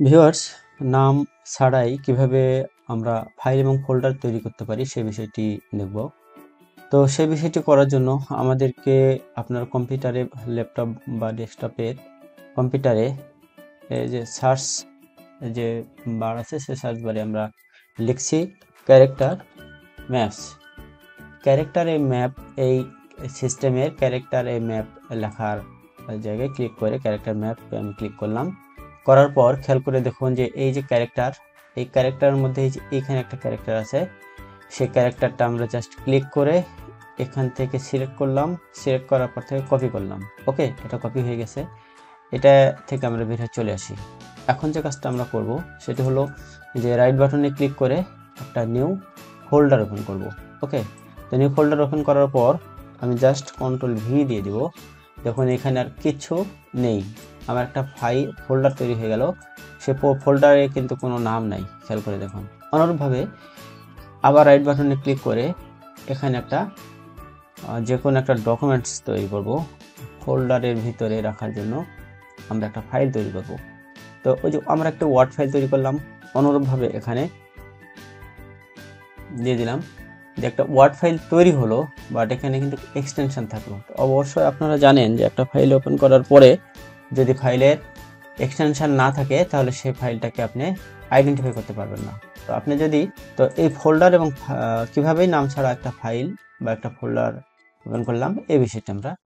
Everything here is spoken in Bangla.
ভিউয়ার্স, নাম ছাড়াই কিভাবে আমরা ফাইল এবং ফোল্ডার তৈরি করতে পারি সেই বিষয়টি দেখব। তো সেই বিষয়টি করার জন্য আমাদেরকে আপনার কম্পিউটারে, ল্যাপটপ বা ডেস্কটপের কম্পিউটারে এই যে সার্চ যে বার আছে, সেই সার্চ বারে আমরা লিখছি character maps. Character a map, এই সিস্টেমের ক্যারেক্টার এ ম্যাপ লেখার জায়গায় ক্লিক করে ক্যারেক্টার ম্যাপ আমি ক্লিক করলাম। করার পর খেয়াল করে দেখুন যে এই যে ক্যারেক্টার, এই ক্যারেক্টারের মধ্যে এই যে এখানে একটা ক্যারেক্টার আছে, সেই ক্যারেক্টারটা আমরা জাস্ট ক্লিক করে এখান থেকে সিলেক্ট করলাম। সিলেক্ট করার পর থেকে কপি করলাম। ওকে, এটা কপি হয়ে গেছে। এটা থেকে আমরা বের হয়ে চলে আসি। এখন যে কাজটা আমরা করব সেটা হলো যে রাইট বাটনে ক্লিক করে একটা নিউ ফোল্ডার ওপেন করব। ওকে, তো নিউ ফোল্ডার ওপেন করার পর আমি জাস্ট কন্ট্রোল ভি দিয়ে দিব। দেখুন এখানে আর কিছু নেই, আমার একটা ফোল্ডার তৈরি হয়ে গেল। সে ফোল্ডারে কিন্তু কোনো নাম নাই, খেয়াল করে দেখুন। অনুরূপভাবে আবার রাইট বাটনে ক্লিক করে এখানে একটা যে কোনো একটা ডকুমেন্টস তৈরি করব। ফোল্ডারের ভিতরে রাখার জন্য আমরা একটা ফাইল তৈরি করব। তো ওই যে আমরা একটা ওয়ার্ড ফাইল তৈরি করলাম, অনুরূপভাবে এখানে দিয়ে দিলাম যে একটা ওয়ার্ড ফাইল তৈরি হলো, বাট এখানে কিন্তু এক্সটেনশন থাকলো। তো অবশ্যই আপনারা জানেন যে একটা ফাইল ওপেন করার পরে যদি ফাইলের এক্সটেনশন না থাকে তাহলে সেই ফাইলটাকে আপনি আইডেন্টিফাই করতে পারবেন না। তো আপনি যদি এই ফোল্ডার এবং কিভাবে নাম ছাড়া একটা ফাইল বা একটা ফোল্ডার ওপেন করলাম, এই বিষয়টা আমরা